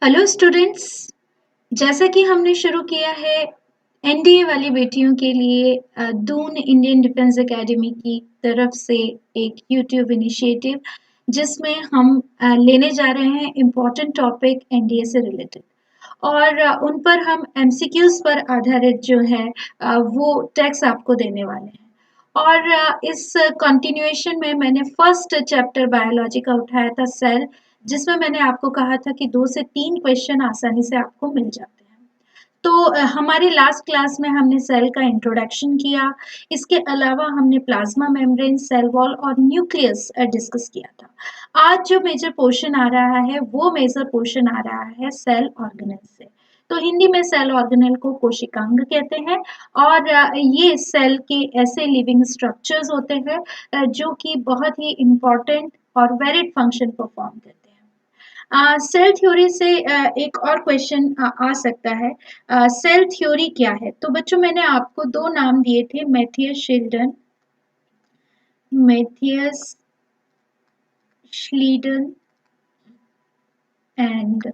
Hello students. जैसा कि हमने शुरू किया है एनडीए वाली बेटियों के लिए दून इंडियन डिफेंस एकेडमी की तरफ से एक यूट्यूब इनिशिएटिव जिसमें हम लेने जा रहे हैं इम्पोर्टेंट टॉपिक एनडीए से रिलेटेड और उन पर हम एमसीक्यूज पर आधारित जो है वो टैक्स आपको देने वाले हैं। और इस कंटिन्यूएशन में मैंने फर्स्ट चैप्टर बायोलॉजी का उठाया था सेल, जिसमें मैंने आपको कहा था कि 2 से 3 क्वेश्चन आसानी से आपको मिल जाते हैं। तो हमारी लास्ट क्लास में हमने सेल का इंट्रोडक्शन किया। इसके अलावा हमने प्लाज्मा मेम्ब्रेन, सेल वॉल और न्यूक्लियस डिस्कस किया था। आज जो मेजर पोर्शन आ रहा है वो मेजर पोर्शन आ रहा है सेल ऑर्गेनेल से। तो हिंदी में सेल ऑर्गेनेल को कोशिकांग कहते हैं और ये सेल के ऐसे लिविंग स्ट्रक्चर्स होते हैं जो कि बहुत ही इम्पोर्टेंट और वेरिड फंक्शन परफॉर्म करते हैं। सेल थ्योरी से एक और क्वेश्चन आ सकता है। सेल थ्योरी क्या है? तो बच्चों मैंने आपको 2 नाम दिए थे, मैथियस श्लीडन एंड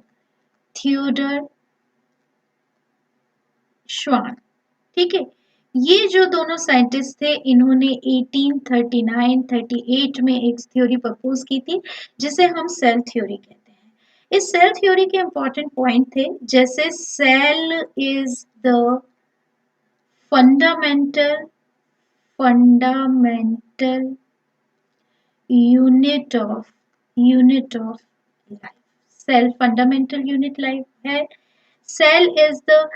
थियोडर श्वान। ठीक है, ये जो दोनों साइंटिस्ट थे इन्होंने 1839-38 में एक थ्योरी प्रपोज की थी जिसे हम सेल थ्योरी कहते हैं। इस सेल थ्योरी के इंपॉर्टेंट पॉइंट थे जैसे cell is the fundamental fundamental unit of life. Cell fundamental unit life है। Cell is the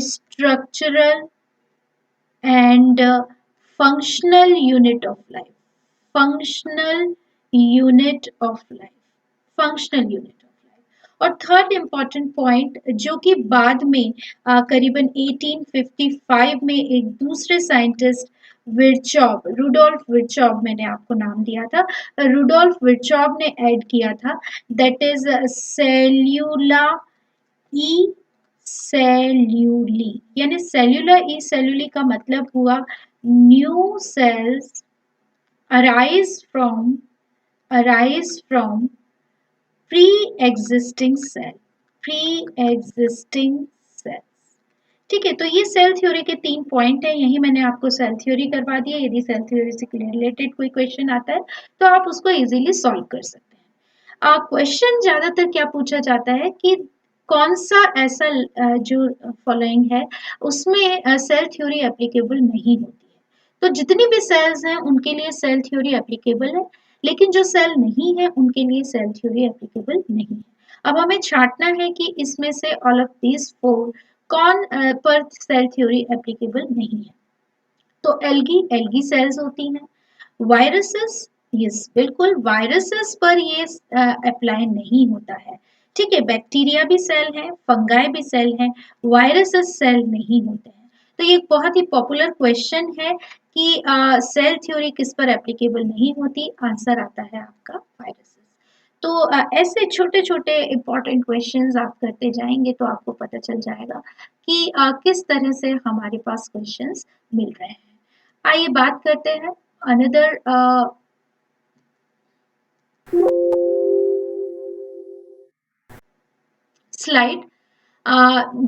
structural and functional unit of life. functional unit of life functional unit of life। और third important point जो कि बाद में करीबन 1855 में एक दूसरे साइंटिस्ट रुडोल्फ विर्चॉव, मैंने आपको नाम दिया था, रुडोल्फ विर्चॉव ने ऐड किया था, दैट इज सेल्यूला ई सेल्यूली। यानी सेल्यूलर ई सेल्यूली का मतलब हुआ new sales arise from pre existing cells. ठीक है, तो ये सेल थ्योरी के 3 पॉइंट है। यही मैंने आपको सेल थ्योरी करवा दिया। यदि सेल थ्योरी से रिलेटेड कोई क्वेश्चन आता है तो आप उसको इजीली सॉल्व कर सकते हैं। क्वेश्चन ज्यादातर क्या पूछा जाता है कि कौन सा ऐसा जो फॉलोइंग है उसमें सेल थ्योरी एप्लीकेबल नहीं होती है। तो जितनी भी सेल्स हैं उनके लिए सेल थ्योरी एप्लीकेबल है, लेकिन जो सेल नहीं है उनके लिए सेल थ्योरी एप्लीकेबल नहीं है। अब हमें छांटना है कि इसमें से ऑल ऑफ दीज 4 कौन पर सेल थ्योरी एप्लीकेबल नहीं है। तो एल्गी सेल्स होती हैं। वायरसेस, यस बिल्कुल वायरसेस पर ये अप्लाई नहीं होता है। ठीक है, बैक्टीरिया भी सेल है, फंगाई भी सेल है, वायरसेस सेल नहीं होते हैं। तो ये एक बहुत ही पॉपुलर क्वेश्चन है कि सेल थ्योरी किस पर एप्लीकेबल नहीं होती। आंसर आता है आपका वायरसेस। तो ऐसे छोटे छोटे इंपॉर्टेंट क्वेश्चंस आप करते जाएंगे तो आपको पता चल जाएगा कि किस तरह से हमारे पास क्वेश्चंस मिल रहे हैं। आइए बात करते हैं अनदर स्लाइड।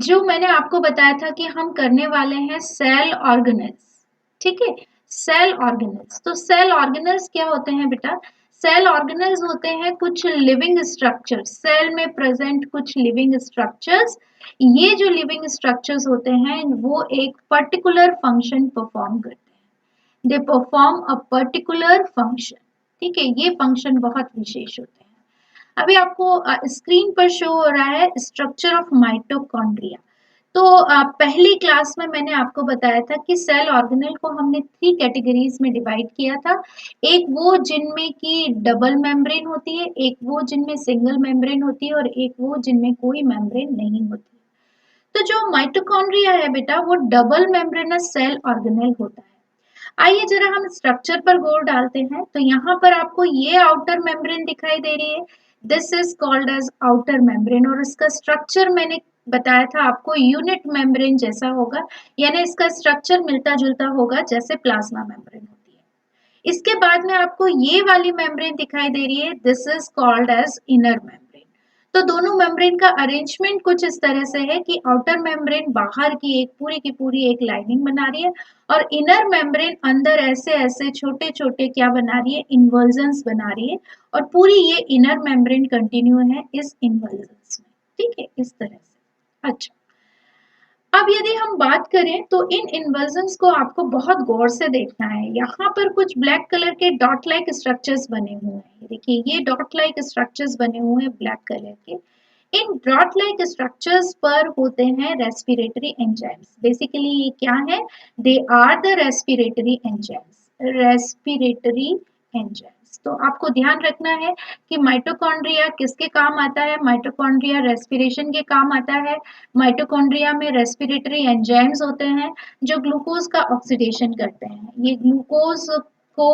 जो मैंने आपको बताया था कि हम करने वाले हैं सेल ऑर्गेनेल्स। ठीक है, सेल ऑर्गेनेल्स। तो सेल ऑर्गेनेल्स क्या होते हैं बेटा? सेल ऑर्गेनेल्स होते हैं कुछ लिविंग स्ट्रक्चर्स, सेल में प्रेजेंट कुछ लिविंग स्ट्रक्चर्स। ये जो लिविंग स्ट्रक्चर्स होते हैं वो एक पर्टिकुलर फंक्शन परफॉर्म करते हैं। They perform a particular function. ठीक है, ये फंक्शन बहुत विशेष होते हैं। अभी आपको स्क्रीन पर शो हो रहा है स्ट्रक्चर ऑफ माइटोकॉन्ड्रिया। तो पहली क्लास में मैंने आपको बताया था कि सेल ऑर्गेनेल को हमने 3 कैटेगरीज में डिवाइड किया था। एक वो जिनमें की डबल मेम्ब्रेन होती है, एक वो जिनमें सिंगल मेम्ब्रेन होती है और एक वो जिनमें कोई मेम्ब्रेन नहीं होती। तो जो माइटोकॉन्ड्रिया है बेटा वो डबल मेम्ब्रेनस सेल ऑर्गेनेल होता है। आइए जरा हम स्ट्रक्चर पर गौर डालते हैं। तो यहाँ पर आपको ये आउटर मेम्ब्रेन दिखाई दे रही है, this is called as outer membrane, और इसका स्ट्रक्चर मैंने बताया था आपको यूनिट मेम्ब्रेन जैसा होगा, यानी इसका स्ट्रक्चर मिलता जुलता होगा जैसे प्लाज्मा मेम्ब्रेन होती है। इसके बाद में आपको ये वाली मेम्ब्रेन दिखाई दे रही है, this is called as inner membrane. तो दोनों मेम्ब्रेन का अरेंजमेंट कुछ इस तरह से है कि आउटर मेम्ब्रेन बाहर की पूरी एक लाइनिंग बना रही है और इनर मेम्ब्रेन अंदर ऐसे ऐसे छोटे छोटे क्या बना रही है, इन्वर्जन्स बना रही है और पूरी ये इनर मेम्ब्रेन कंटिन्यू है इस इन्वर्जन्स में। ठीक है, इस तरह से। अच्छा, अब यदि हम बात करें तो इन इन्वर्जन्स को आपको बहुत गौर से देखना है। यहाँ पर कुछ ब्लैक कलर के डॉट लाइक स्ट्रक्चर्स बने हुए हैं। देखिए ये डॉट लाइक स्ट्रक्चर्स बने हुए हैं ब्लैक कलर के। इन डॉट लाइक स्ट्रक्चर्स पर होते हैं रेस्पिरेटरी एंजाइम्स। बेसिकली ये क्या है? They are the respiratory enzymes. Respiratory enzymes. तो आपको ध्यान रखना है कि माइटोकॉन्ड्रिया किसके काम आता है? माइटोकॉन्ड्रिया रेस्पिरेशन के काम आता है। माइटोकॉन्ड्रिया में रेस्पिरेटरी एंजाइम्स होते हैं जो ग्लूकोज का ऑक्सीडेशन करते हैं। ये ग्लूकोज को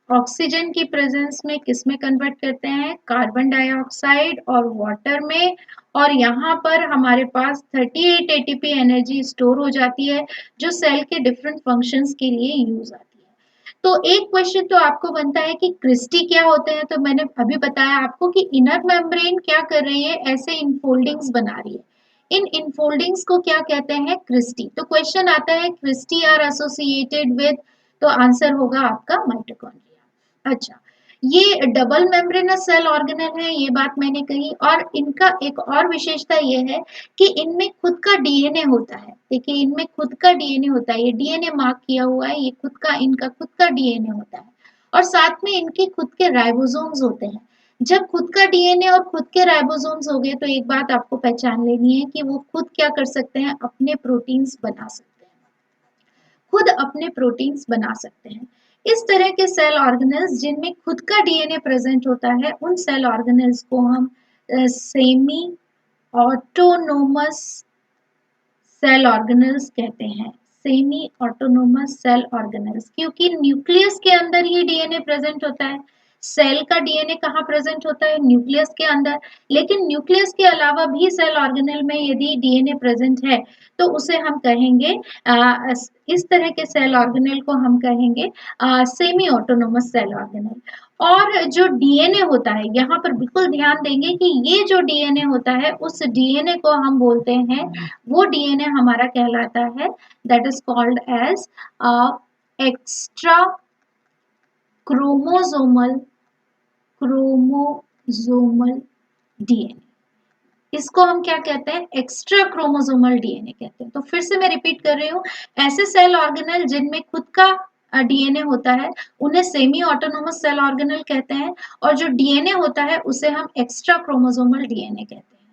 ऑक्सीजन की प्रेजेंस में किस में कन्वर्ट करते हैं? कार्बन डाइऑक्साइड और वाटर में। और यहाँ पर हमारे पास 38 एटीपी एनर्जी स्टोर हो जाती है जो सेल के डिफरेंट फंक्शंस के लिए यूज आती है। तो एक क्वेश्चन तो आपको बनता है कि क्रिस्टी क्या होते हैं? तो मैंने अभी बताया आपको कि इनर मेम्ब्रेन क्या कर रही है, ऐसे इनफोल्डिंग्स बना रही है। इन इनफोल्डिंग्स को क्या कहते हैं? क्रिस्टी। तो क्वेश्चन आता है क्रिस्टी आर एसोसिएटेड विद, तो आंसर होगा आपका माइटोकॉन्ड्रिया। अच्छा, ये डबल मेम्ब्रेनस सेल ऑर्गेनल है, ये बात मैंने कही। और इनका एक और विशेषता ये है कि इनमें खुद का डीएनए होता है। देखिए इनमें खुद का डीएनए होता है, ये डीएनए मार्क किया हुआ है, ये खुद का, इनका खुद का डीएनए होता है। और साथ में इनके खुद के राइबोसोम्स होते हैं। जब खुद का डीएनए और खुद के राइबोसोम्स हो गए तो एक बात आपको पहचान लेनी है कि वो खुद क्या कर सकते हैं? अपने प्रोटीन्स बना सकते हैं, खुद अपने प्रोटीन्स बना सकते हैं। इस तरह के सेल ऑर्गेनल्स जिनमें खुद का डीएनए प्रेजेंट होता है उन सेल ऑर्गेनल्स को हम सेमी ऑटोनोमस सेल ऑर्गेनल्स कहते हैं। सेमी ऑटोनोमस सेल ऑर्गेनल्स, क्योंकि न्यूक्लियस के अंदर ही डीएनए प्रेजेंट होता है। सेल का डीएनए कहाँ प्रेजेंट होता है? न्यूक्लियस के अंदर। लेकिन न्यूक्लियस के अलावा भी सेल ऑर्गेनल में यदि डीएनए प्रेजेंट है तो उसे हम कहेंगे इस तरह के सेल ऑर्गेनल को हम कहेंगे सेमी ऑटोनोमस सेल ऑर्गेनल। और जो डीएनए होता है, यहाँ पर बिल्कुल ध्यान देंगे कि ये जो डीएनए होता है उस डीएनए को हम बोलते हैं, वो डीएनए हमारा कहलाता है, that is called as extra chromosomal chromosomal DNA. इसको हम क्या कहते हैं? एक्स्ट्रा क्रोमोसोमल डीएनए कहते हैं। तो फिर से मैं रिपीट कर रही हूँ, ऐसे सेल ऑर्गेनल जिनमें खुद का डीएनए होता है उन्हें सेमी ऑटोनोमस सेल ऑर्गेनल कहते हैं, और जो डीएनए होता है उसे हम एक्स्ट्रा क्रोमोसोमल डीएनए कहते हैं।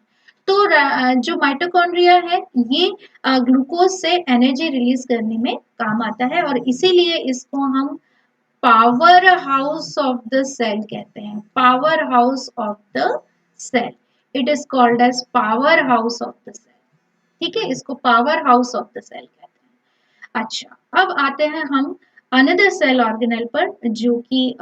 तो जो माइटोकॉन्ड्रिया है ये ग्लूकोज से एनर्जी रिलीज करने में काम आता है और इसीलिए इसको हम power house of the cell कहते हैं। Power house of the cell, it is called as power house of the cell. ठीक है, इसको power house of the cell कहते हैं। अच्छा, अब आते हैं हम अनदर सेल ऑर्गेनल पर जो कि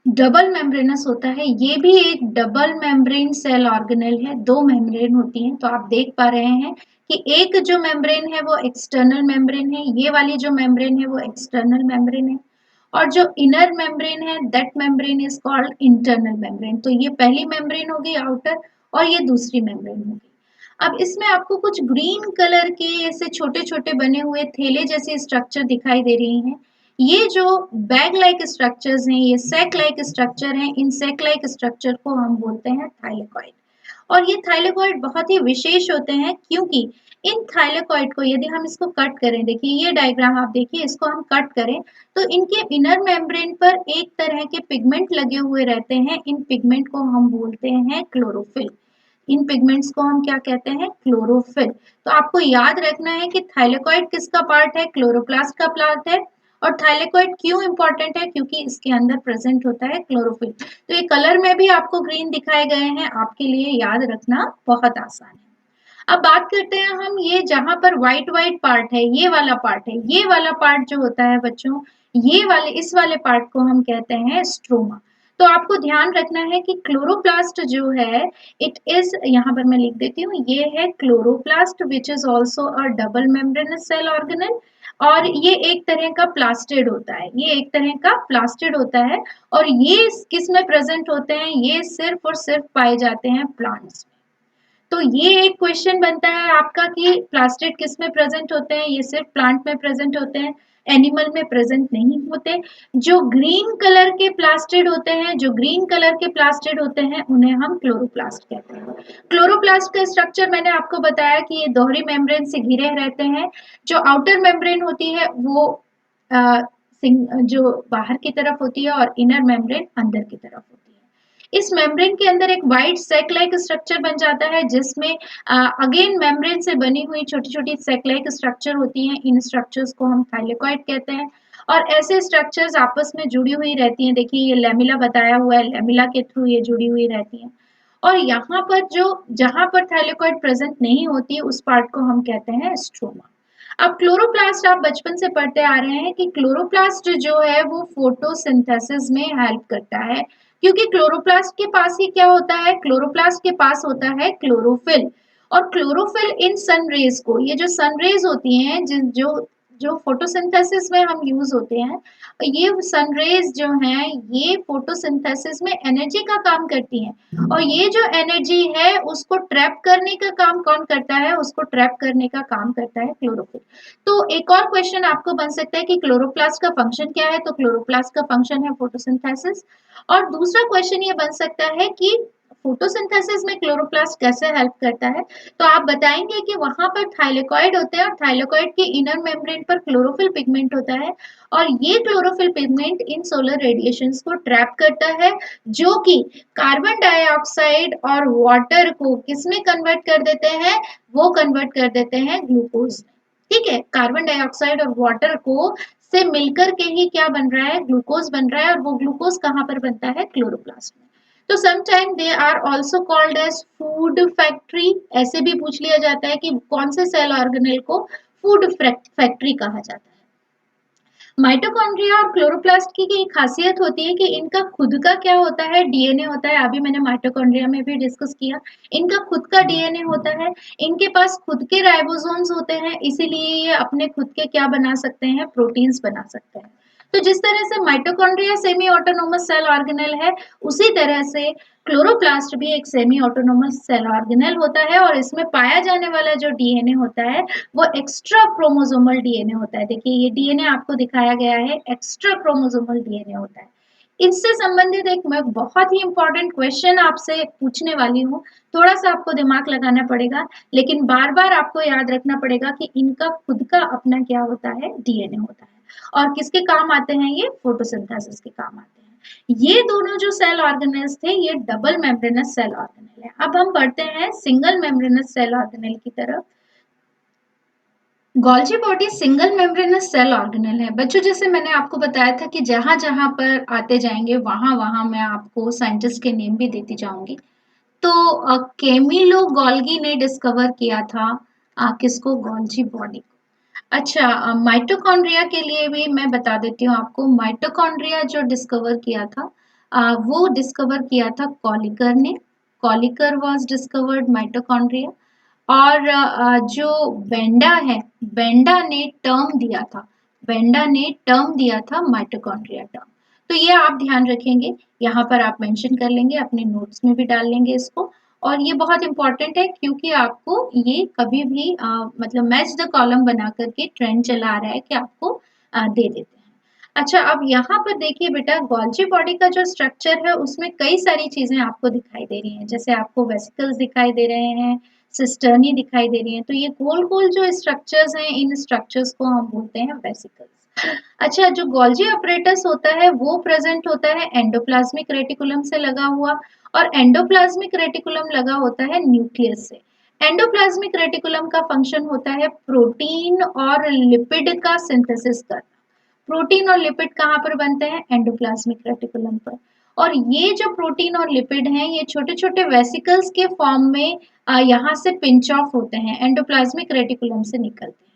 डबल मेम्ब्रेनस होता है। ये भी एक डबल मेम्ब्रेन सेल ऑर्गेनल है, दो मेम्ब्रेन होती हैं। तो आप देख पा रहे हैं कि एक जो मेम्ब्रेन है वो एक्सटर्नल मेम्ब्रेन है, ये वाली जो मेम्ब्रेन है वो एक्सटर्नल मेम्ब्रेन है, और जो इनर मेम्ब्रेन है that membrane is called internal membrane. तो ये पहली मेम्ब्रेन होगी आउटर और ये दूसरी मेम्ब्रेन होगी। अब इसमें आपको कुछ ग्रीन कलर के ऐसे छोटे छोटे बने हुए थैले जैसे स्ट्रक्चर दिखाई दे रही हैं। ये जो बैग लाइक स्ट्रक्चर्स हैं, ये सैक लाइक स्ट्रक्चर हैं। इन सैक लाइक स्ट्रक्चर को हम बोलते हैं थाइलेकॉइड। और ये थाइलेकॉइड बहुत ही विशेष होते हैं क्योंकि इन थाइलेकॉइड को यदि हम इसको कट करें, देखिए ये डायग्राम आप देखिए, इसको हम कट करें तो इनके इनर मेम्ब्रेन पर एक तरह के पिगमेंट लगे हुए रहते हैं। इन पिगमेंट को हम बोलते हैं क्लोरोफिल। इन पिगमेंट्स को हम क्या कहते हैं? क्लोरोफिल। तो आपको याद रखना है कि थाइलेकॉइड किसका पार्ट है? क्लोरोप्लास्ट का पार्ट है। और थाइलेकॉइड क्यों इंपॉर्टेंट है? क्योंकि इसके अंदर प्रेजेंट होता है क्लोरोफिल। तो ये कलर में भी आपको ग्रीन दिखाए गए हैं, आपके लिए याद रखना बहुत आसान है। अब बात करते हैं हम, ये जहां पर व्हाइट व्हाइट पार्ट है, ये वाला पार्ट है, ये वाला पार्ट जो होता है बच्चों, ये वाले इस वाले पार्ट को हम कहते हैं स्ट्रोमा। तो आपको ध्यान रखना है कि क्लोरोप्लास्ट जो है इट इज, यहाँ पर मैं लिख देती हूँ, ये है chloroplast which is also a double membranous cell organelle. और ये एक तरह का प्लास्टिड होता है, ये एक तरह का प्लास्टिड होता है। और ये किस में प्रेजेंट होते हैं, ये सिर्फ और सिर्फ पाए जाते हैं प्लांट्स में। तो ये एक क्वेश्चन बनता है आपका कि प्लास्टिड किस में प्रेजेंट होते हैं, ये सिर्फ प्लांट में प्रेजेंट होते हैं, एनिमल में प्रेजेंट नहीं होते। जो ग्रीन कलर के प्लास्टिड होते हैं, जो ग्रीन कलर के प्लास्टिड होते हैं उन्हें हम क्लोरोप्लास्ट कहते हैं। क्लोरोप्लास्ट का स्ट्रक्चर मैंने आपको बताया कि ये दोहरी मेम्ब्रेन से घिरे रहते हैं। जो आउटर मेम्ब्रेन होती है वो जो बाहर की तरफ होती है और इनर मेम्ब्रेन अंदर की तरफ होती है। इस मेम्ब्रेन के अंदर एक वाइट सैक लाइक स्ट्रक्चर बन जाता है जिसमें अगेन मेम्ब्रेन से बनी हुई छोटी छोटी सैक लाइक स्ट्रक्चर होती हैं। इन स्ट्रक्चर्स को हम थाइलेकॉइड कहते हैं। और ऐसे स्ट्रक्चर्स आपस में जुड़ी हुई रहती हैं। देखिए ये लेमिला बताया हुआ है, लेमिला के थ्रू ये जुड़ी हुई रहती हैं। और यहाँ पर जो जहां पर थाइलेकॉइड प्रेजेंट नहीं होती है उस पार्ट को हम कहते हैं स्ट्रोमा। अब क्लोरोप्लास्ट आप बचपन से पढ़ते आ रहे हैं कि क्लोरोप्लास्ट जो है वो फोटोसिंथेसिस में हेल्प करता है। क्योंकि क्लोरोप्लास्ट के पास ही क्या होता है, क्लोरोप्लास्ट के पास होता है क्लोरोफिल। और क्लोरोफिल इन सन रेज को, ये जो सन रेज होती हैं जो जो फोटोसिंथेसिस में हम यूज होते हैं, ये सनरेज जो हैं ये फोटोसिंथेसिस में एनर्जी का काम करती हैं। और ये जो एनर्जी है उसको ट्रैप करने का काम कौन करता है, उसको ट्रैप करने का काम करता है क्लोरोफिल। तो एक और क्वेश्चन आपको बन सकता है कि क्लोरोप्लास्ट का फंक्शन क्या है, तो क्लोरोप्लास्ट का फंक्शन है फोटोसिंथेसिस। और दूसरा क्वेश्चन ये बन सकता है कि फोटोसिंथेसिस में क्लोरोप्लास्ट कैसे हेल्प करता है। तो आप बताएंगे कि वहां पर थाइलेकॉइड होते हैं और थाइलेकॉइड के इनर मेम्ब्रेन पर क्लोरोफिल पिगमेंट होता है। और ये क्लोरोफिल पिगमेंट इन सोलर रेडिएशंस को ट्रैप करता है, जो कि कार्बन डाइऑक्साइड और वाटर को किसमें कन्वर्ट कर देते हैं, वो कन्वर्ट कर देते हैं ग्लूकोज में। ठीक है, कार्बन डाइऑक्साइड और वाटर को से मिलकर के ही क्या बन रहा है, ग्लूकोज बन रहा है। और वो ग्लूकोज कहाँ पर बनता है, क्लोरोप्लास्ट में। तो sometime they are also called as food factory. ऐसे भी पूछ लिया जाता है कि कौन से सेल ऑर्गेनेल को फूड फैक्ट्री कहा जाता है। माइटोकॉन्ड्रिया और क्लोरोप्लास्ट की खासियत होती है कि इनका खुद का क्या होता है, डीएनए होता है। अभी मैंने माइटोकॉन्ड्रिया में भी डिस्कस किया, इनका खुद का डीएनए होता है। इनके पास खुद के राइबोसोम्स होते हैं, इसीलिए ये अपने खुद के क्या बना सकते हैं, प्रोटीन्स बना सकते हैं। तो जिस तरह से mitochondria semi autonomous cell organelle है, उसी तरह से क्लोरोप्लास्ट भी एक सेमी ऑटोनोमस सेल ऑर्गेनेल होता है। और इसमें पाया जाने वाला जो डीएनए होता है वो एक्स्ट्रा क्रोमोसोमल डीएनए होता है। देखिए ये डीएनए आपको दिखाया गया है, एक्स्ट्रा क्रोमोसोमल डीएनए होता है। इससे संबंधित एक मैं बहुत ही इंपॉर्टेंट क्वेश्चन आपसे पूछने वाली हूँ। थोड़ा सा आपको दिमाग लगाना पड़ेगा, लेकिन बार बार आपको याद रखना पड़ेगा कि इनका खुद का अपना क्या होता है, डीएनए होता है। और किसके काम आते हैं, ये फोटोसिंथेसिस के काम आते हैं। ये दोनों जो सेल ऑर्गेनेल्स थे ये डबल मेम्ब्रेनस सेल ऑर्गेनेल है। अब हम बढ़ते हैं सिंगल मेम्ब्रेनस सेल ऑर्गेनेल की तरफ। Golgi body single membranous cell organelle है। बच्चों जैसे मैंने आपको बताया था कि जहां जहां पर आते जाएंगे वहां वहां मैं आपको साइंटिस्ट के नेम भी देती जाऊंगी। तो केमिलो गोल्गी ने डिस्कवर किया था किसको, गोल्जी बॉडी को। अच्छा, माइटोकॉन्ड्रिया के लिए भी मैं बता देती हूँ आपको। माइटोकॉन्ड्रिया जो डिस्कवर किया था वो डिस्कवर किया था कॉलिकर ने। कॉलिकर वाज डिस्कवर्ड माइटोकॉन्ड्रिया। और जो बेंडा है, बेंडा ने टर्म दिया था, बेंडा ने टर्म दिया था माइटोकॉन्ड्रिया टर्म। तो ये आप ध्यान रखेंगे, यहाँ पर आप मेंशन कर लेंगे, अपने नोट्स में भी डाल लेंगे इसको। और ये बहुत इंपॉर्टेंट है क्योंकि आपको ये कभी भी मतलब मैच द कॉलम बना करके ट्रेंड चला आ रहा है कि आपको दे देते हैं। अच्छा, अब यहाँ पर देखिए बेटा, गोल्जी बॉडी का जो स्ट्रक्चर है उसमें कई सारी चीजें आपको दिखाई दे रही हैं। जैसे आपको वेसिकल्स दिखाई दे रहे हैं, सिस्टर्नी दिखाई दे रही है। तो ये गोल गोल जो स्ट्रक्चर्स हैं, इन स्ट्रक्चर्स को हम बोलते हैं वेसिकल्स। अच्छा, जो गोल्जी अपरेटस होता है वो प्रेजेंट होता है एंडोप्लाज्मिक रेटिकुलम से लगा हुआ। और एंडोप्लाज्मिक रेटिकुलम लगा होता है न्यूक्लियस से। एंडोप्लाज्मिक रेटिकुलम का फंक्शन होता है प्रोटीन और लिपिड का सिंथेसिस करना। प्रोटीन और लिपिड कहाँ पर बनते हैं, एंडोप्लाज्मिक रेटिकुलम पर। और ये जो प्रोटीन और लिपिड हैं ये छोटे छोटे वेसिकल्स के फॉर्म में यहाँ से पिंच ऑफ होते हैं, एंडोप्लाज्मिक रेटिकुलम से निकलते हैं।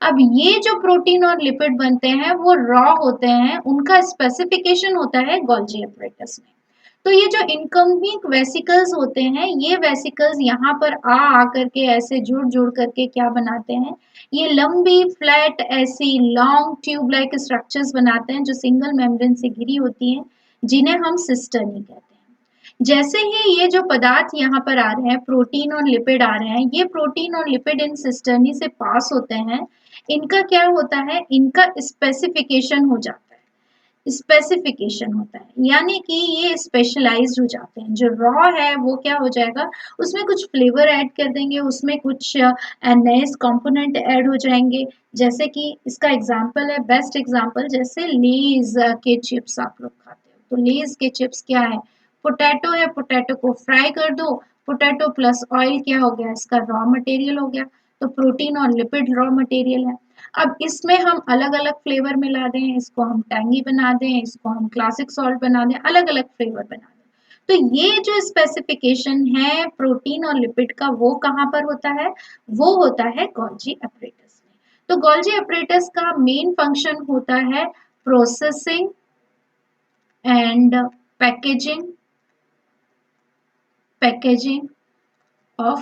अब ये जो प्रोटीन और लिपिड बनते हैं वो रॉ होते हैं, उनका स्पेसिफिकेशन होता है गोल्जी अपरेटस में। तो ये जो इनकमिंग वेसिकल्स होते हैं, ये वेसिकल्स यहाँ पर आ करके ऐसे जुड़ जुड़ करके क्या बनाते हैं, ये लंबी फ्लैट ऐसी लॉन्ग ट्यूब लाइक स्ट्रक्चर्स बनाते हैं जो सिंगल मेम्ब्रेन से घिरी होती हैं, जिन्हें हम सिस्टर्नी कहते हैं। जैसे ही ये जो पदार्थ यहाँ पर आ रहे हैं, प्रोटीन और लिपिड आ रहे हैं, ये प्रोटीन और लिपिड इन सिस्टर्नी से पास होते हैं, इनका क्या होता है, इनका स्पेसिफिकेशन हो जाता है, स्पेसिफिकेशन होता है, यानी कि ये स्पेशलाइज्ड हो जाते हैं। जो रॉ है वो क्या हो जाएगा, उसमें कुछ फ्लेवर ऐड कर देंगे, उसमें कुछ नए कंपोनेंट ऐड हो जाएंगे। जैसे कि इसका एग्जांपल है, बेस्ट एग्जांपल, जैसे लेज के चिप्स आप लोग खाते हो, तो लेज के चिप्स क्या है, पोटैटो है, पोटैटो को फ्राई कर दो, पोटैटो प्लस ऑयल क्या हो गया, इसका रॉ मटेरियल हो गया। तो प्रोटीन और लिपिड रॉ मटेरियल है। अब इसमें हम अलग अलग फ्लेवर मिला दें, इसको हम टैंगी बना दें, इसको हम क्लासिक सॉल्ट बना दें, अलग अलग फ्लेवर बना दें। तो ये जो स्पेसिफिकेशन है प्रोटीन और लिपिड का, वो कहाँ पर होता है, वो होता है गोल्जी अपरेटस में। तो गोल्जी अपरेटस का मेन फंक्शन होता है processing and packaging of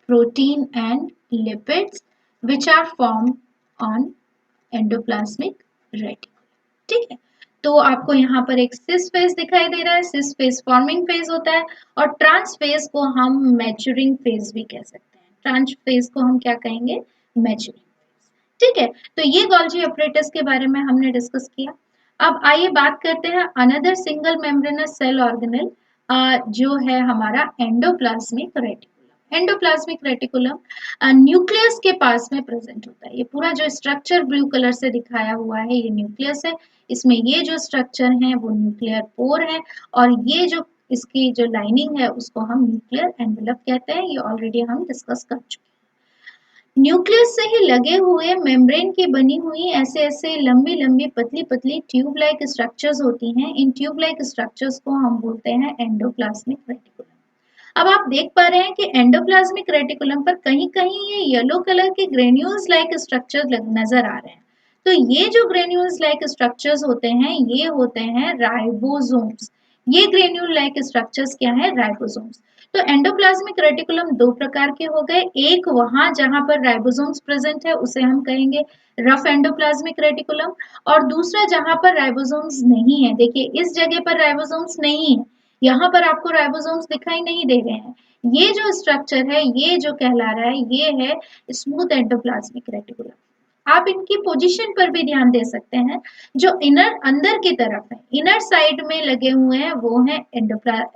protein and lipids which are formed on endoplasmic reticulum। ठीक है, तो आपको यहाँ पर एक सिस फेज दिखाई दे रहा है, सिस फेज फॉर्मिंग फेज होता है, और ट्रांस फेज को हम मैच्योरिंग फेज भी कह सकते हैं। ट्रांस फेज को हम क्या कहेंगे, मैच्योरिंग फेज। ठीक है, तो ये गोल्जी अपरेटस के बारे में हमने डिस्कस किया। अब आइए बात करते हैं another single membranous cell organelle, जो है हमारा endoplasmic reticulum. Endoplasmic reticulum nucleus के पास में प्रेजेंट होता है। ये पूरा जो स्ट्रक्चर ब्लू कलर से दिखाया हुआ है, ये न्यूक्लियस है। इसमें ये जो स्ट्रक्चर है वो न्यूक्लियर पोर है, और ये जो इसकी जो लाइनिंग है उसको हम न्यूक्लियर एनवेलप कहते हैं। ये ऑलरेडी हम डिस्कस कर चुके हैं। न्यूक्लियस से ही लगे हुए मेम्ब्रेन की बनी हुई ऐसे ऐसे लंबी लंबी पतली पतली ट्यूब लाइक स्ट्रक्चर्स होती हैं। इन ट्यूब लाइक स्ट्रक्चर्स को हम बोलते हैं एंडोप्लाज्मिक रेटिकुलम। अब आप देख पा रहे हैं कि एंडोप्लाज्मिक रेटिकुलम पर कहीं कहीं ये येलो कलर के ग्रेन्यूल्स लाइक स्ट्रक्चर नजर आ रहे हैं। तो ये जो ग्रेन्यूल्स लाइक स्ट्रक्चर्स होते हैं, ये होते हैं राइबोसोम्स। ये ग्रेन्यूल लाइक स्ट्रक्चर्स क्या है, राइबोसोम्स। तो एंडोप्लाज्मिक रेटिकुलम दो प्रकार के हो गए, एक वहां जहां पर राइबोसोम्स प्रेजेंट है उसे हम कहेंगे रफ एंडोप्लाज्मिक रेटिकुलम, और दूसरा जहां पर राइबोसोम्स नहीं है। देखिए इस जगह पर राइबोसोम्स नहीं है, यहाँ पर आपको राइबोसोम्स दिखाई नहीं दे रहे हैं। ये जो स्ट्रक्चर है, ये जो कहला रहा है, ये है स्मूथ एंडोप्लाज्मिक रेटिकुलम। आप इनकी पोजीशन पर भी ध्यान दे सकते हैं। जो इनर अंदर की तरफ है, इनर साइड में लगे हुए हैं, वो है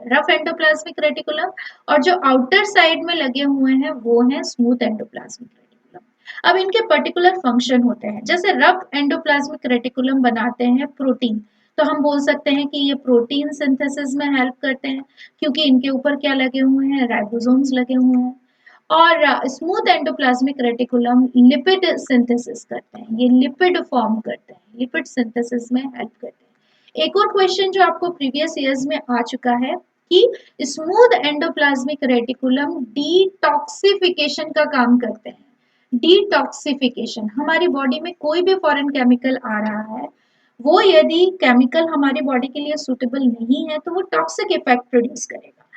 रफ एंडोप्लाज्मिक रेटिकुलम, और जो आउटर साइड में लगे हुए हैं वो है स्मूथ एंडोप्लाज्मिक रेटिकुलम। अब इनके पर्टिकुलर फंक्शन होते हैं। जैसे रफ एंडोप्लाज्मिक रेटिकुलम बनाते हैं प्रोटीन, तो हम बोल सकते हैं कि ये प्रोटीन सिंथेसिस में हेल्प करते हैं, क्योंकि इनके ऊपर क्या लगे हुए हैं, राइबोसोम्स लगे हुए हैं। और smooth endoplasmic reticulum lipid synthesis करते हैं, ये लिपिड फॉर्म करते हैं, लिपिड सिंथेसिस में हेल्प करते हैं। एक और क्वेश्चन जो आपको प्रीवियस ईयर्स में आ चुका है कि स्मूथ एंडोप्लाज्मिक रेटिकुलम डिटॉक्सिफिकेशन का काम करते हैं। डिटॉक्सिफिकेशन, हमारी बॉडी में कोई भी फॉरेन केमिकल आ रहा है, वो यदि केमिकल हमारी बॉडी के लिए सूटेबल नहीं है तो वो टॉक्सिक इफेक्ट प्रोड्यूस करेगा।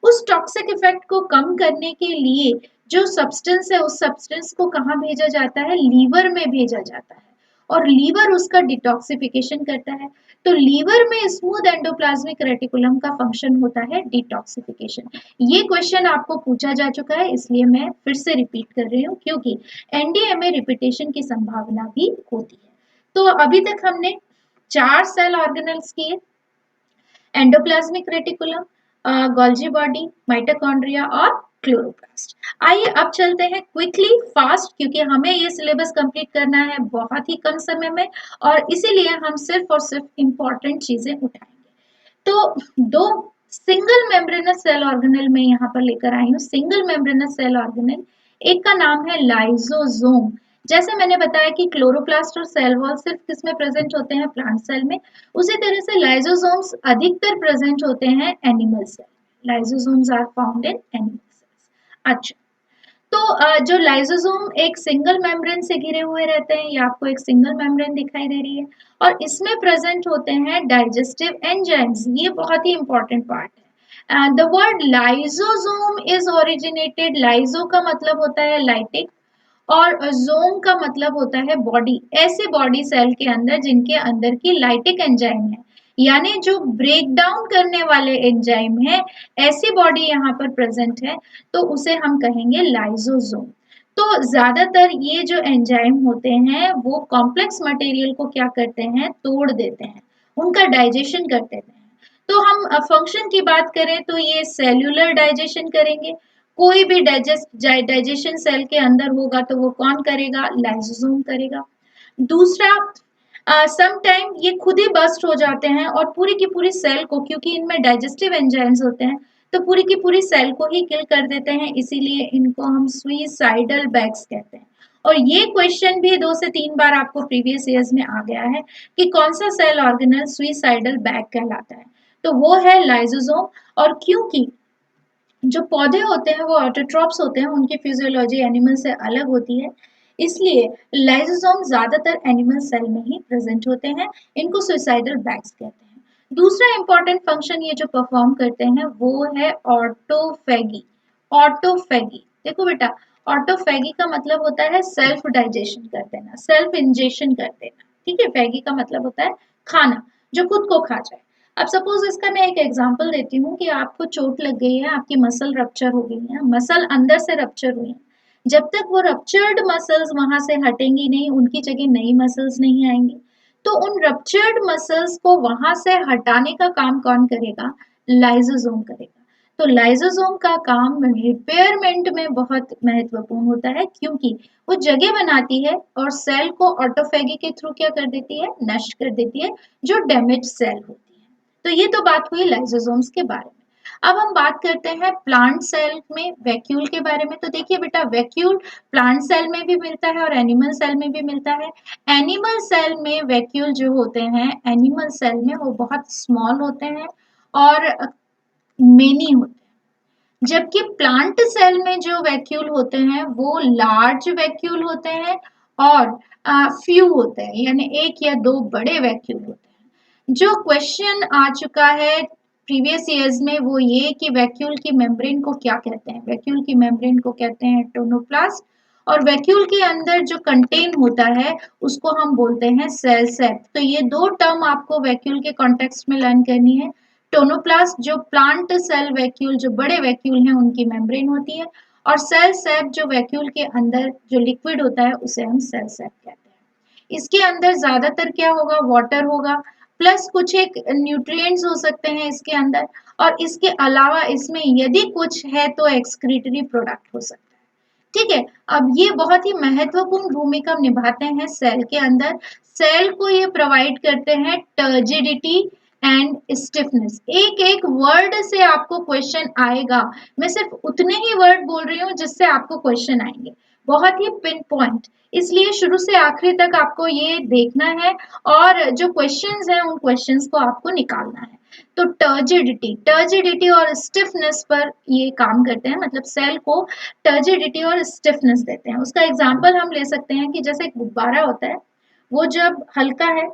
उस टॉक्सिक इफेक्ट को कम करने के लिए जो सब्सटेंस है, उस सब्सटेंस को कहाँ भेजा जाता है, लीवर में भेजा जाता है, और लीवर उसका डिटॉक्सिफिकेशन करता है। तो लीवर में स्मूथ एंडोप्लाज्मिक रेटिकुलम का फंक्शन होता है डिटॉक्सिफिकेशन। ये क्वेश्चन आपको पूछा जा चुका है, इसलिए मैं फिर से रिपीट कर रही हूँ, क्योंकि एनडीए में रिपीटेशन की संभावना भी होती है। तो अभी तक हमने 4 सेल ऑर्गेनल्स किए, endoplasmic reticulum, Golgi body, mitochondria और क्लोरोप्लास्ट। आइए अब चलते हैं क्विकली फास्ट, क्योंकि हमें ये सिलेबस कंप्लीट करना है बहुत ही कम समय में, और इसीलिए हम सिर्फ और सिर्फ इंपॉर्टेंट चीजें उठाएंगे। तो दो सिंगल मेम्ब्रेनस सेल ऑर्गेनेल में यहाँ पर लेकर आई हूँ। सिंगल मेम्ब्रेनस सेल ऑर्गेनेल, एक का नाम है लाइजोसोम। जैसे मैंने बताया कि क्लोरोप्लास्ट और सेल वॉल सिर्फ किसमें प्रेजेंट होते हैं, प्लांट सेल में, उसी तरह से लाइजोसोम्स अधिकतर प्रेजेंट होते हैं animal cell. Lysosomes are found in animal cells. अच्छा, तो जो लाइसोसोम एक सिंगल मेम्ब्रेन से घिरे हुए रहते हैं, ये आपको एक सिंगल मेम्ब्रेन दिखाई दे रही है, और इसमें प्रेजेंट होते हैं डाइजेस्टिव एंजाइम्स। ये बहुत ही इंपॉर्टेंट पार्ट है। The word lysosome is originated, lyso का मतलब होता है लाइटिक और जोम का मतलब होता है बॉडी, ऐसे बॉडी सेल के अंदर जिनके अंदर की लाइटिक एंजाइम है, यानी जो ब्रेक डाउन करने वाले एंजाइम है, ऐसी बॉडी यहाँ पर प्रेजेंट है, तो उसे हम कहेंगे लाइसोसोम। तो ज्यादातर ये जो एंजाइम होते हैं वो कॉम्प्लेक्स मटेरियल को क्या करते हैं, तोड़ देते हैं, उनका डाइजेशन कर देते हैं। तो हम फंक्शन की बात करें तो ये सेल्यूलर डाइजेशन करेंगे, कोई भी डाइजेशन सेल के अंदर होगा तो वो कौन करेगा, लाइसोसोम करेगा। दूसरा, सम टाइम ये खुद ही बस्ट हो जाते हैं और पूरी की पूरी सेल को, क्योंकि इनमें डाइजेस्टिव एंजाइम्स होते हैं, तो पूरी की पूरी सेल को ही किल कर देते हैं, इसीलिए इनको हम सुइसाइडल बैग्स कहते हैं। और ये क्वेश्चन भी 2 से 3 बार आपको प्रीवियस ईयर्स में आ गया है कि कौन सा सेल ऑर्गेनल सुइसाइडल बैग कहलाता है, तो वो है लाइसोसोम। और क्योंकि जो पौधे होते हैं वो ऑटोट्रॉप्स होते हैं, उनकी फिजियोलॉजी एनिमल से अलग होती है, इसलिए लाइसोसोम ज्यादातर एनिमल सेल में ही प्रेजेंट होते हैं, इनको सुइसाइडल बैग्स कहते हैं। दूसरा इंपॉर्टेंट फंक्शन ये जो परफॉर्म करते हैं वो है ऑटोफेगी। ऑटोफेगी, देखो बेटा, ऑटोफेगी का मतलब होता है सेल्फ डाइजेशन कर देना, सेल्फ इंजेशन कर देना, ठीक है। फैगी का मतलब होता है खाना, जो खुद को खा जाए। अब सपोज इसका मैं एक एग्जांपल देती हूँ कि आपको चोट लग गई है, आपकी मसल रप्चर हो गई है, मसल अंदर से रप्चर हुई है, जब तक वो रप्चर्ड मसल्स वहां से हटेंगी नहीं, उनकी जगह नई मसल्स नहीं आएंगी, तो उन रप्चर्ड मसल्स को वहां से हटाने का काम कौन करेगा, लाइसोसोम करेगा। तो लाइसोसोम का काम रिपेयरमेंट में बहुत महत्वपूर्ण होता है, क्योंकि वो जगह बनाती है और सेल को ऑटोफेगी के थ्रू क्या कर देती है, नष्ट कर देती है, जो डैमेज सेल होती है। तो ये तो बात हुई लाइसोसोम्स के बारे में। अब हम बात करते हैं प्लांट सेल में वैक्यूल के बारे में। तो देखिए बेटा, वैक्यूल प्लांट सेल में भी मिलता है और एनिमल सेल में भी मिलता है। एनिमल सेल में वैक्यूल जो होते हैं, एनिमल सेल में वो बहुत स्मॉल होते हैं और मेनी होते हैं, जबकि प्लांट सेल में जो वैक्यूल होते हैं वो लार्ज वैक्यूल होते हैं और फ्यू होते हैं, यानी एक या दो बड़े वैक्यूल होते हैं। जो क्वेश्चन आ चुका है प्रीवियस ईयर्स में वो ये कि वैक्यूल की मेम्ब्रेन को क्या कहते हैं, वैक्यूल की मेम्ब्रेन को कहते हैं टोनोप्लास्ट, और वैक्यूल के अंदर जो कंटेन होता है उसको हम बोलते हैं सेल सेप। तो ये दो टर्म आपको वैक्यूल के कॉन्टेक्स्ट में लर्न करनी है। टोनोप्लास्ट जो प्लांट सेल वैक्यूल, जो बड़े वैक्यूल हैं, उनकी मेम्ब्रेन होती है, और सेल सेप जो वैक्यूल के अंदर जो लिक्विड होता है उसे हम सेल सेप कहते हैं। इसके अंदर ज्यादातर क्या होगा, वाटर होगा, प्लस कुछ एक न्यूट्रिएंट्स हो सकते हैं इसके अंदर, और इसके अलावा इसमें यदि कुछ है तो एक्सक्रीटरी प्रोडक्ट हो सकता है। ठीक है। अब ये बहुत ही महत्वपूर्ण भूमिका निभाते हैं सेल के अंदर। सेल को ये प्रोवाइड करते हैं टर्जिडिटी एंड स्टिफनेस। एक एक वर्ड से आपको क्वेश्चन आएगा, मैं सिर्फ उतने ही वर्ड बोल रही हूँ जिससे आपको क्वेश्चन आएंगे, बहुत ही पिन पॉइंट, इसलिए शुरू से आखिरी तक आपको ये देखना है और जो क्वेश्चंस हैं उन क्वेश्चंस को आपको निकालना है। तो टर्जिडिटी, टर्जिडिटी और स्टिफनेस पर ये काम करते हैं, मतलब सेल को टर्जिडिटी और स्टिफनेस देते हैं। उसका एग्जांपल हम ले सकते हैं कि जैसे एक गुब्बारा होता है, वो जब हल्का है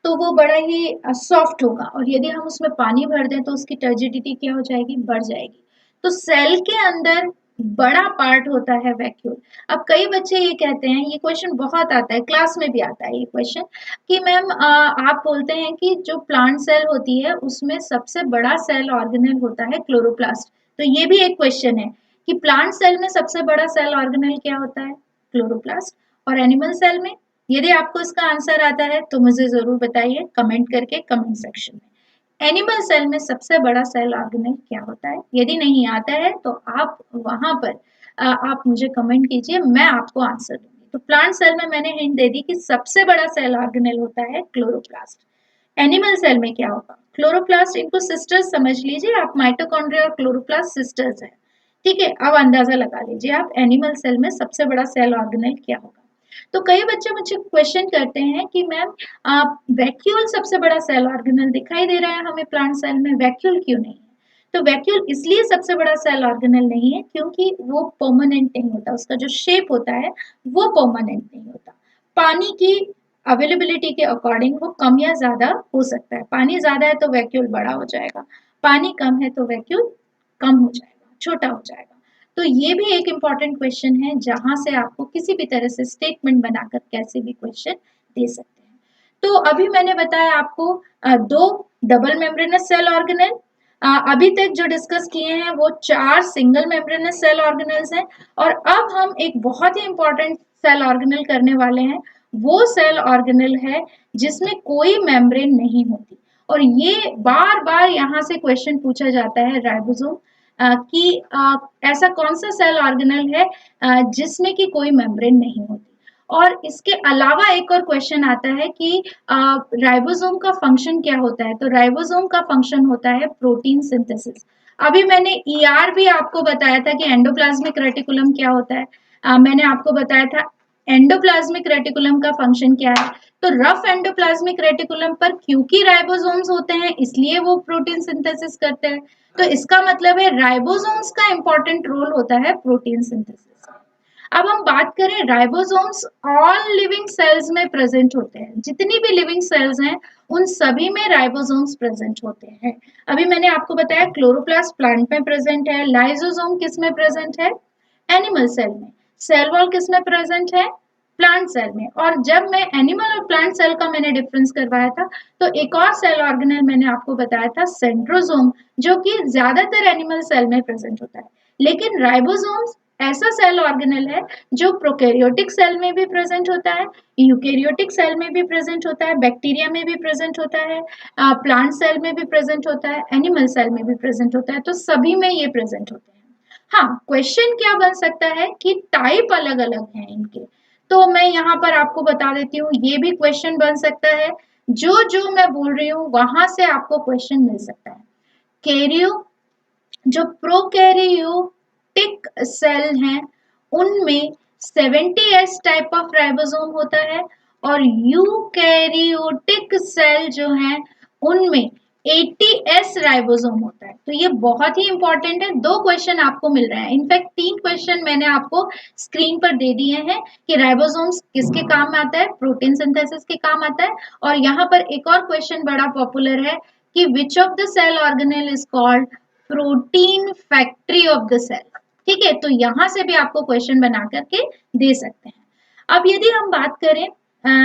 तो वो बड़ा ही सॉफ्ट होगा, और यदि हम उसमें पानी भर दें तो उसकी टर्जिडिटी क्या हो जाएगी, बढ़ जाएगी। तो सेल के अंदर बड़ा पार्ट होता है वैक्यूल। अब कई बच्चे ये कहते हैं, ये क्वेश्चन बहुत आता है, क्लास में भी आता है ये क्वेश्चन, कि मैम आप बोलते हैं कि जो प्लांट सेल होती है उसमें सबसे बड़ा सेल ऑर्गेनेल होता है क्लोरोप्लास्ट। तो ये भी एक क्वेश्चन है कि प्लांट सेल में सबसे बड़ा सेल ऑर्गेनेल क्या होता है, क्लोरोप्लास्ट। और एनिमल सेल में, यदि आपको इसका आंसर आता है तो मुझे जरूर बताइए कमेंट करके, कमेंट सेक्शन में। एनिमल सेल में सबसे बड़ा सेल ऑर्गेनेल क्या होता है, यदि नहीं आता है तो आप वहां पर आप मुझे कमेंट कीजिए, मैं आपको आंसर दूंगी। तो प्लांट सेल में मैंने हिंट दे दी कि सबसे बड़ा सेल ऑर्गेनेल होता है क्लोरोप्लास्ट। एनिमल सेल में क्या होगा, क्लोरोप्लास्ट, इनको सिस्टर्स समझ लीजिए आप, माइटोकॉन्ड्रिया और क्लोरोप्लास्ट सिस्टर्स है। ठीक है, अब अंदाजा लगा लीजिए आप एनिमल सेल में सबसे बड़ा सेल ऑर्गेनेल क्या होगा। तो कई बच्चे मुझे क्वेश्चन करते हैं कि मैम वैक्यूल सबसे बड़ा सेल ऑर्गेनेल दिखाई दे रहा है हमें प्लांट सेल में, वैक्यूल क्यों नहीं है। तो वैक्यूल इसलिए सबसे बड़ा सेल ऑर्गेनल नहीं है क्योंकि वो परमानेंट नहीं होता, उसका जो शेप होता है वो परमानेंट नहीं होता। पानी की अवेलेबिलिटी के अकॉर्डिंग वो कम या ज्यादा हो सकता है। पानी ज्यादा है तो वैक्यूल बड़ा हो जाएगा, पानी कम है तो वैक्यूल कम हो जाएगा, छोटा हो जाएगा। तो ये भी एक इम्पॉर्टेंट क्वेश्चन है जहां से आपको किसी भी तरह से स्टेटमेंट बनाकर कैसे भी क्वेश्चन दे सकते हैं। तो अभी मैंने बताया आपको दो डबल मेम्ब्रेनस सेल ऑर्गेनल, अभी तक जो डिस्कस किए हैं वो 4 सिंगल मेम्ब्रेनस सेल ऑर्गेनल्स हैं। और अब हम एक बहुत ही इंपॉर्टेंट सेल ऑर्गेनल करने वाले हैं। वो सेल ऑर्गेनल है जिसमें कोई मेम्ब्रेन नहीं होती, और ये बार बार यहाँ से क्वेश्चन पूछा जाता है राइबोसोम कि ऐसा कौन सा सेल ऑर्गेनल है जिसमें कि कोई मेम्ब्रेन नहीं होती। और इसके अलावा एक और क्वेश्चन आता है कि राइबोसोम का फंक्शन क्या होता है। तो राइबोसोम का फंक्शन होता है प्रोटीन सिंथेसिस। अभी मैंने ईआर भी आपको बताया था कि एंडोप्लाज्मिक रेटिकुलम क्या होता है। मैंने आपको बताया था एंडोप्लाज्मिक रेटिकुलम का फंक्शन क्या है। तो रफ एंडोप्लाज्मिक रेटिकुलम पर क्योंकि राइबोसोम्स होते हैं इसलिए वो प्रोटीन सिंथेसिस करते हैं। तो इसका मतलब है राइबोसोम्स का इंपॉर्टेंट रोल होता है प्रोटीन सिंथेसिस। अब हम बात करें राइबोसोम्स ऑल लिविंग सेल्स में प्रेजेंट होते हैं, जितनी भी लिविंग सेल्स हैं उन सभी में राइबोसोम्स प्रेजेंट होते हैं। अभी मैंने आपको बताया क्लोरोप्लास्ट प्लांट में प्रेजेंट है, लाइसोसोम किस में प्रेजेंट है, एनिमल सेल में, सेल वॉल किस में प्रेजेंट है, प्लांट सेल में। और जब मैं एनिमल और प्लांट सेल का मैंने डिफरेंस करवाया था तो एक और सेल ऑर्गेनल मैंने आपको बताया था सेंट्रोसोम, जो कि ज्यादातर एनिमल सेल में प्रेजेंट होता है। लेकिन राइबोसोम्स ऐसा सेल ऑर्गेनल है जो प्रोकैरियोटिक सेल में भी प्रेजेंट होता है, यूकैरियोटिक सेल में भी प्रेजेंट होता है, बैक्टीरिया में भी प्रेजेंट होता है, प्लांट सेल में भी प्रेजेंट होता है, एनिमल सेल में भी प्रेजेंट होता है। तो सभी में ये प्रेजेंट होते हैं। हाँ, क्वेश्चन क्या बन सकता है कि टाइप अलग अलग हैं इनके। तो मैं यहाँ पर आपको बता देती हूँ, ये भी क्वेश्चन बन सकता है। जो जो मैं बोल रही हूँ वहां से आपको क्वेश्चन मिल सकता है। कैरियो जो प्रोकैरियोटिक सेल हैं उनमें 70s टाइप ऑफ राइबोसोम होता है, और यूकैरियोटिक सेल जो हैं उनमें 80s राइबोसोम होता है। तो ये बहुत ही इंपॉर्टेंट है। दो क्वेश्चन आपको मिल रहे हैं, इनफैक्ट 3 क्वेश्चन मैंने आपको स्क्रीन पर दे दिए हैं कि राइबोसोम्स किसके काम में आता है, प्रोटीन सिंथेसिस के काम आता है। और यहाँ पर एक और क्वेश्चन बड़ा पॉपुलर है कि which of the cell organelle is called protein factory of the cell. ठीक है, तो यहां से भी आपको क्वेश्चन बना करके दे सकते हैं। अब यदि हम बात करें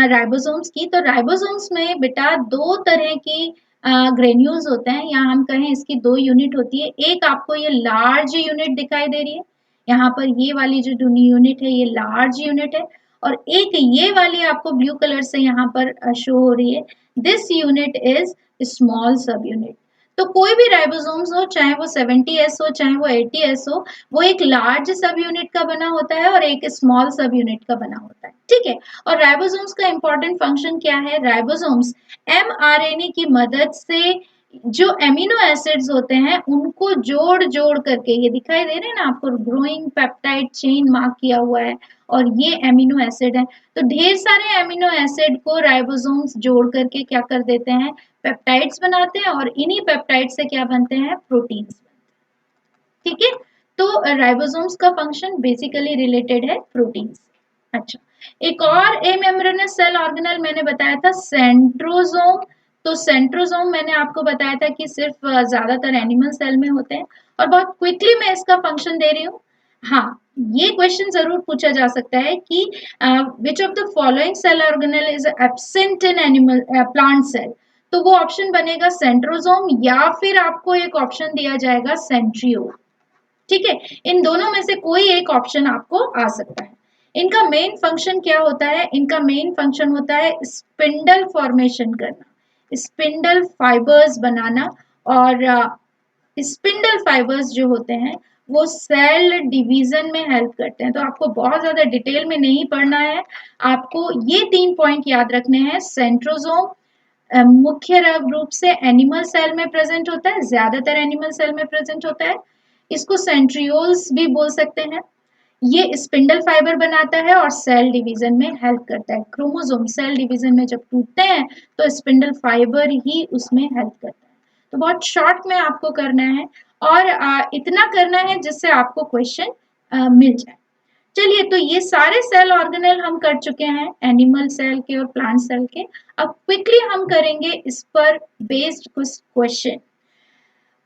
राइबोसोम्स की, तो राइबोसोम्स में बेटा दो तरह की ग्रेन्यूल्स होते हैं, या हम कहें इसकी दो यूनिट होती है। एक आपको ये लार्ज यूनिट दिखाई दे रही है, यहाँ पर ये वाली जो यूनिट है ये लार्ज यूनिट है, और एक ये वाली आपको ब्लू कलर से यहाँ पर शो हो रही है, दिस यूनिट इज स्मॉल सब यूनिट। तो कोई भी राइबोसोम्स हो, चाहे वो 70s हो चाहे वो 80s हो, वो एक लार्ज सब यूनिट का बना होता है और एक स्मॉल सब यूनिट का बना होता है। ठीक है, और राइबोसोम्स का इंपॉर्टेंट फंक्शन क्या है, राइबोसोम्स mRNA की मदद से जो एमिनो एसिड्स होते हैं उनको जोड़ जोड़ करके, ये दिखाई दे रहे हैं ना आपको, ग्रोइंग पेप्टाइड चेन मार्क किया हुआ है, और ये एमिनो एसिड है। तो ढेर सारे एमिनो एसिड को राइबोसोम्स जोड़ करके क्या कर देते हैं, पेप्टाइड्स बनाते हैं, और इन्हीं पेप्टाइड से क्या बनते हैं, प्रोटीन्स। ठीक है, तो राइबोसोम्स का फंक्शन बेसिकली रिलेटेड है प्रोटीन से। अच्छा, एक और ए मेम्ब्रेनस सेल ऑर्गेनल मैंने बताया था सेंट्रोसोम। तो सेंट्रोसोम मैंने आपको बताया था कि सिर्फ ज्यादातर एनिमल सेल में होते हैं, और बहुत क्विकली मैं इसका फंक्शन दे रही हूँ। हाँ, ये क्वेश्चन जरूर पूछा जा सकता है कि which of the following cell organelle is absent in animal plant cell. तो वो ऑप्शन बनेगा सेंट्रोसोम, या फिर आपको एक ऑप्शन दिया जाएगा सेंट्रियोल। ठीक है, इन दोनों में से कोई एक ऑप्शन आपको आ सकता है। इनका मेन फंक्शन क्या होता है, इनका मेन फंक्शन होता है स्पिंडल फॉर्मेशन करना, स्पिंडल फाइबर्स बनाना। और स्पिंडल फाइबर्स जो होते हैं वो सेल डिवीजन में हेल्प करते हैं। तो आपको बहुत ज्यादा डिटेल में नहीं पढ़ना है, आपको ये 3 पॉइंट याद रखने हैं। सेंट्रोसोम मुख्य रूप से एनिमल सेल में प्रेजेंट होता है, ज्यादातर एनिमल सेल में प्रेजेंट होता है। इसको सेंट्रियोल्स भी बोल सकते हैं। ये स्पिंडल फाइबर बनाता है और सेल डिवीजन में हेल्प करता है। क्रोमोसोम सेल डिवीजन में जब टूटते हैं तो स्पिंडल फाइबर ही उसमें हेल्प करता है। तो बहुत शॉर्ट में आपको करना है। और इतना करना है जिससे आपको क्वेश्चन मिल जाए। चलिए, तो ये सारे सेल ऑर्गेनेल हम कर चुके हैं, एनिमल सेल के और प्लांट सेल के। अब क्विकली हम करेंगे इस पर बेस्ड कुछ क्वेश्चन,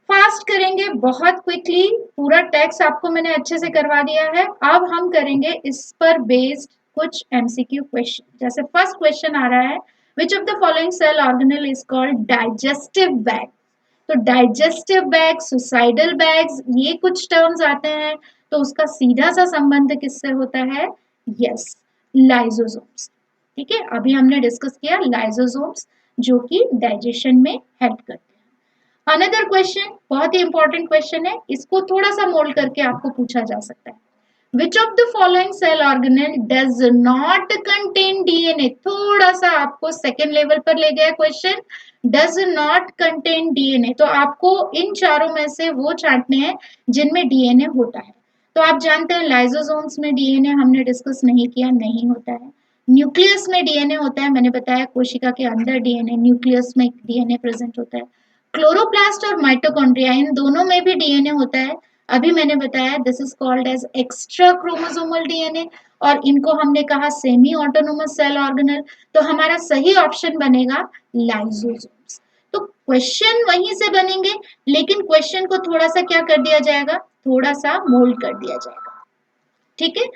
फास्ट करेंगे, बहुत क्विकली। पूरा टेक्स्ट आपको मैंने अच्छे से करवा दिया है। अब हम करेंगे इस पर बेस्ड कुछ एमसीक्यू क्वेश्चन। जैसे फर्स्ट क्वेश्चन आ रहा है, which of the following cell organelle is called digestive bag. तो डाइजेस्टिव बैग, सुसाइडल बैग्स, ये कुछ टर्म्स आते हैं, तो उसका सीधा सा संबंध किससे होता है? Yes, lysosomes. ठीक है, अभी हमने डिस्कस किया लाइसोसोम्स जो कि डाइजेशन में हेल्प करते हैं। अनदर क्वेश्चन, बहुत ही इंपॉर्टेंट क्वेश्चन है, इसको थोड़ा सा मोल्ड करके आपको पूछा जा सकता है। Which of the following cell organelle does not contain DNA? थोड़ा सा आपको सेकेंड लेवल पर ले गया question, does not contain DNA। तो आपको इन चारों में से वो छांटने हैं जिनमें डीएनए होता है। तो आप जानते हैं लाइसोसोम्स में डीएनए हमने डिस्कस नहीं किया, नहीं होता है। न्यूक्लियस में डीएनए होता है, मैंने बताया कोशिका के अंदर डीएनए, न्यूक्लियस में डीएनए प्रेजेंट होता है। क्लोरोप्लास्ट और माइटोकॉन्ड्रिया, इन दोनों में भी डीएनए होता है। अभी मैंने बताया this is called as extra chromosomal DNA, और इनको हमने कहा सेमी ऑटोनोमस सेल ऑर्गेनल। तो हमारा सही ऑप्शन बनेगा लाइसोसोम्स। तो क्वेश्चन वहीं से बनेंगे, लेकिन क्वेश्चन को थोड़ा सा क्या कर दिया जाएगा, थोड़ा सा मोल्ड कर दिया जाएगा। ठीक है,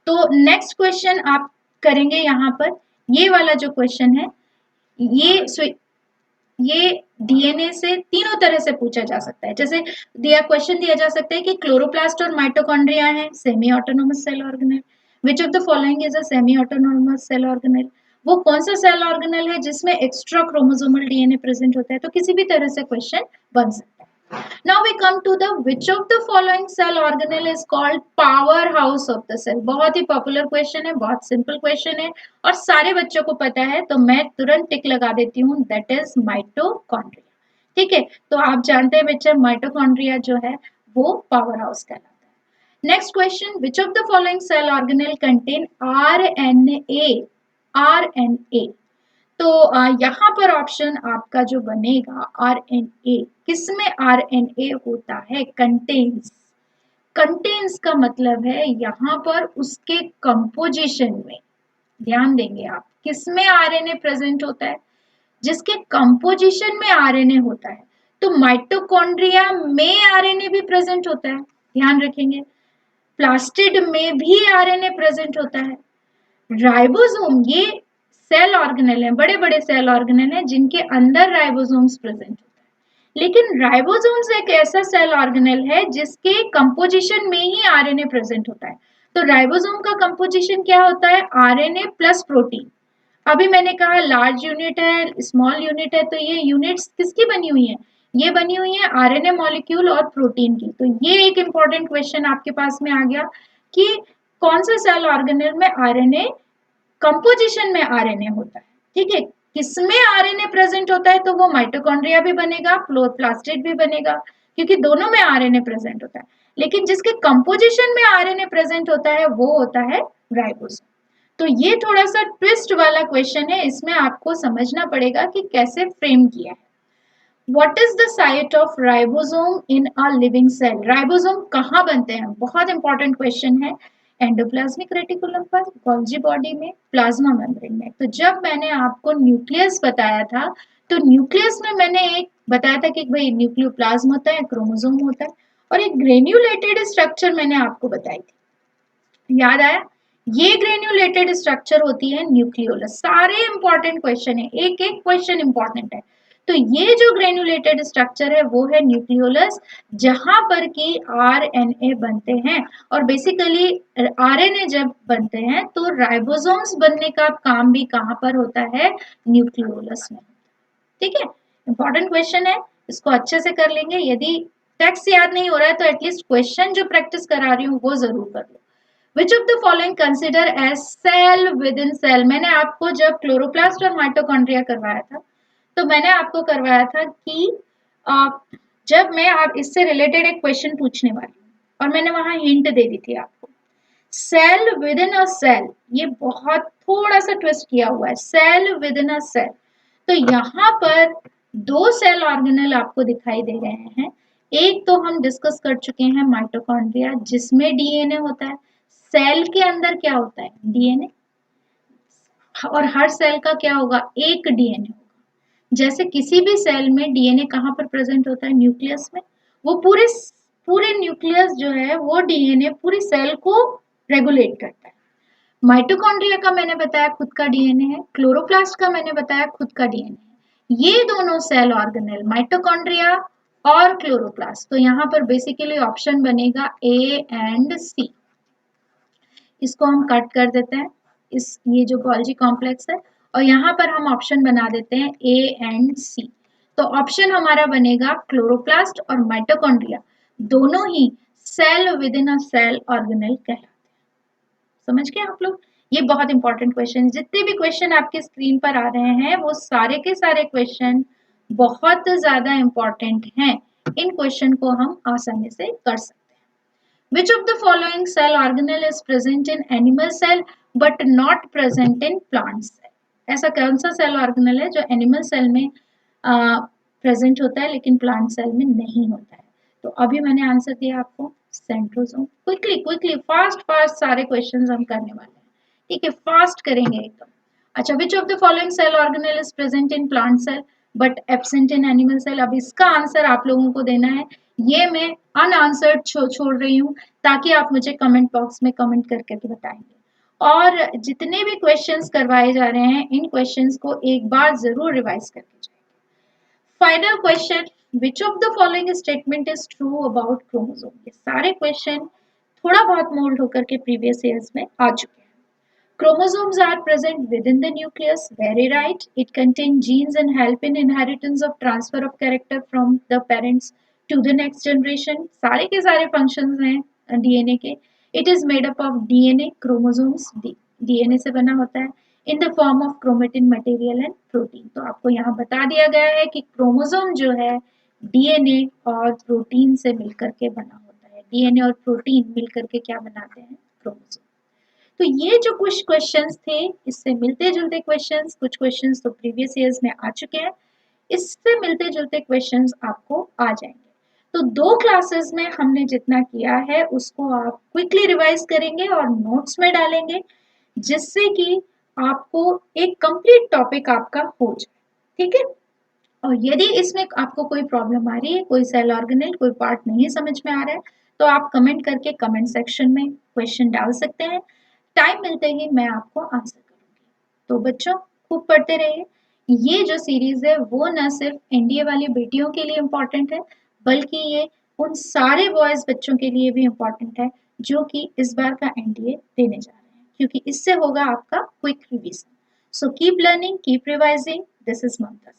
तो नेक्स्ट क्वेश्चन आप करेंगे यहाँ पर। ये वाला जो क्वेश्चन है, ये डीएनए से तीनों तरह से पूछा जा सकता है। जैसे क्वेश्चन दिया जा सकता है कि क्लोरोप्लास्ट और माइटोकॉन्ड्रिया है semi autonomous cell organelle, which of the following is a semi autonomous cell organelle. वो कौन सा सेल ऑर्गेनेल है जिसमें एक्स्ट्रा क्रोमोसोमल डीएनए प्रेजेंट होता है। तो किसी भी तरह से क्वेश्चन बन सकता है। Now we come to the which of the following cell organelle is called powerhouse of the cell। बहुत ही पॉपुलर क्वेश्चन है, बहुत सिंपल क्वेश्चन है और सारे बच्चों को पता है, तो मैं तुरंत टिक लगा देती हूँ, दैट इज माइटोकॉन्ड्रिया। ठीक है, तो आप जानते हैं बच्चे माइटोकॉन्ड्रिया जो है वो पावर हाउस कहलाता है। Next question, which of the following cell organelle contain RNA. RNA, तो यहाँ पर ऑप्शन आपका जो बनेगा आरएनए, किसमें आरएनए होता है? कंटेन्स। कंटेन्स का मतलब है यहाँ पर उसके कंपोजिशन में, ध्यान देंगे आप, किसमें आरएनए प्रेजेंट होता है? जिसके कंपोजिशन में आरएनए होता है। तो माइटोकॉन्ड्रिया में आरएनए भी प्रेजेंट होता है, ध्यान रखेंगे। प्लास्टिड में भी आरएनए प्रेजेंट होता है। राइबोसोम, ये सेल ऑर्गेनेल है, बड़े बड़े सेल ऑर्गेनेल है जिनके अंदर राइबोसोम्स प्रेजेंट होता है। लेकिन राइबोसोम्स एक ऐसा सेल ऑर्गेनेल है जिसके कंपोजिशन में ही आरएनए प्रेजेंट होता है। तो राइबोसोम का कंपोजिशन क्या होता है? RNA plus protein. अभी मैंने कहा लार्ज यूनिट है, स्मॉल यूनिट है, तो ये यूनिट्स किसकी बनी हुई है? ये बनी हुई है आरएनए मॉलिक्यूल और प्रोटीन की। तो ये एक इंपॉर्टेंट क्वेश्चन आपके पास में आ गया कि कौन से सेल ऑर्गेनेल में आरएनए कंपोजिशन में आरएनए होता है। ठीक है, किसमें आरएनए प्रेजेंट होता है? तो वो माइटोकॉन्ड्रिया भी बनेगा, प्लास्टिड भी बनेगा, क्योंकि दोनों में आरएनए प्रेजेंट होता है। लेकिन जिसके कंपोजिशन में आरएनए प्रेजेंट होता है वो होता है राइबोसोम। तो ये थोड़ा सा ट्विस्ट वाला क्वेश्चन है, इसमें आपको समझना पड़ेगा कि कैसे फ्रेम किया है। What is the site of ribosome in a living cell? Ribosome कहाँ बनते हैं? बहुत इंपॉर्टेंट क्वेश्चन है। एंडोप्लाज्मिक रेटिकुलम पर, गोल्जी बॉडी में, प्लाज्मा मेम्ब्रेन में। तो जब मैंने आपको न्यूक्लियस बताया था, तो न्यूक्लियस में मैंने एक बताया था कि भाई न्यूक्लियोप्लाज्म होता है, क्रोमोसोम होता है, और एक ग्रेन्यूलेटेड स्ट्रक्चर मैंने आपको बताई थी, याद आया? ये ग्रेन्यूलेटेड स्ट्रक्चर होती है न्यूक्लियोलस। सारे इंपॉर्टेंट क्वेश्चन है, एक एक क्वेश्चन इंपॉर्टेंट है। तो ये जो ग्रेन्यूलेटेड स्ट्रक्चर है वो है न्यूक्लियोलस, जहां पर कि आरएनए बनते हैं। और बेसिकली आरएनए जब बनते हैं तो राइबोसोम्स बनने का काम भी कहां पर होता है? न्यूक्लियोलस में। ठीक है, इंपॉर्टेंट क्वेश्चन है, इसको अच्छे से कर लेंगे। यदि टेक्स्ट याद नहीं हो रहा है तो एटलीस्ट क्वेश्चन जो प्रैक्टिस करा रही हूँ वो जरूर कर लो। Which of the following consider as cell within cell? मैंने आपको जब क्लोरोप्लास्ट और माइटोकॉन्ड्रिया करवाया था, तो मैंने आपको करवाया था कि जब मैं आप इससे रिलेटेड एक क्वेश्चन पूछने वाली हूँ और मैंने वहां हिंट दे दी थी आपको, cell within a cell, ये बहुत थोड़ा सा ट्विस्ट किया हुआ है, cell within a cell. तो यहाँ पर दो सेल ऑर्गेनल आपको दिखाई दे रहे हैं, एक तो हम डिस्कस कर चुके हैं माइटोकॉन्ड्रिया, जिसमें डीएनए होता है। सेल के अंदर क्या होता है? डीएनए। और हर सेल का क्या होगा? एक डीएनए होगा। जैसे किसी भी सेल में डीएनए कहाँ पर प्रेजेंट होता है? न्यूक्लियस में। वो पूरे पूरे न्यूक्लियस जो है वो डीएनए पूरी सेल को रेगुलेट करता है। माइटोकॉन्ड्रिया का मैंने बताया खुद का डीएनए है, क्लोरोप्लास्ट का मैंने बताया खुद का डीएनए है। ये दोनों सेल ऑर्गेनेल, माइटोकॉन्ड्रिया और क्लोरोप्लास्ट, तो यहाँ पर बेसिकली ऑप्शन बनेगा ए एंड सी। इसको हम कट कर देते हैं, इस ये जो गोल्जी कॉम्प्लेक्स है, और यहाँ पर हम ऑप्शन बना देते हैं ए एंड सी। तो ऑप्शन हमारा बनेगा क्लोरोप्लास्ट और माइटोकॉन्ड्रिया दोनों ही cell within a cell organelle कहलाते हैं। समझ गए आप लोग? ये बहुत इंपॉर्टेंट क्वेश्चन, जितने भी क्वेश्चन आपके स्क्रीन पर आ रहे हैं वो सारे के सारे क्वेश्चन बहुत ज्यादा इंपॉर्टेंट हैं। इन क्वेश्चन को हम आसानी से कर सकते हैं। Which of the following cell organelle is present in animal cell but not present in plant cell? ऐसा कौन सा सेल ऑर्गेनेल है जो एनिमल सेल में प्रेजेंट होता है लेकिन प्लांट सेल में नहीं होता है? तो अभी मैंने आंसर दिया आपको, centrosome. Quickly quickly fast fast सारे क्वेश्चंस हम करने वाले हैं, ठीक है? फास्ट करेंगे एकदम। अच्छा, which of the following cell organelle is present in plant cell but absent in animal cell? अब इसका आंसर आप लोगों को देना है, ये मैं अनआंसर्ड छोड़ रही हूँ ताकि आप मुझे कमेंट बॉक्स में कमेंट करके बताएंगे। और जितने भी क्वेश्चंस करवाए जा रहे हैं इन क्वेश्चंस को एक बार जरूर रिवाइज करके जाएंगे। Final question, which of the following statement is true about chromosome? ये सारे क्वेश्चन थोड़ा बहुत मोल्ड होकर के प्रीवियस ईयर्स में आ चुके हैं। Chromosomes are present within the nucleus. Very right. It contains genes and help in inheritance of transfer of character from the parents to the next generation. सारे के सारे functions हैं डीएनए के। It is made up of DNA, chromosomes, DNA से बना होता है, in the form of chromatin material and protein. तो आपको यहाँ बता दिया गया है कि क्रोमोसोम जो है डीएनए और प्रोटीन से मिलकर के बना होता है। डीएनए और प्रोटीन मिलकर के क्या बनाते हैं? क्रोमोसोम। तो ये जो कुछ क्वेश्चंस थे इससे मिलते जुलते क्वेश्चंस, कुछ क्वेश्चंस तो प्रीवियस ईयर्स में आ चुके हैं, इससे मिलते जुलते क्वेश्चंस आपको आ जाएंगे। तो 2 क्लासेस में हमने जितना किया है उसको आप क्विकली रिवाइज करेंगे और नोट्स में डालेंगे, जिससे कि आपको एक कंप्लीट टॉपिक आपका हो जाए, ठीक है? और यदि इसमें आपको कोई प्रॉब्लम आ रही है, कोई सेल ऑर्गेनेल कोई पार्ट नहीं समझ में आ रहा है, तो आप कमेंट करके कमेंट सेक्शन में क्वेश्चन डाल सकते हैं। टाइम मिलते ही मैं आपको आंसर करूंगी। तो बच्चों खूब पढ़ते रहिए। ये जो सीरीज है वो न सिर्फ एनडीए वाली बेटियों के लिए इम्पोर्टेंट है, बल्कि ये उन सारे बॉयज बच्चों के लिए भी इम्पोर्टेंट है जो कि इस बार का एनडीए देने जा रहे हैं, क्योंकि इससे होगा आपका quick revision. So keep learning, keep revising. This is Mamata.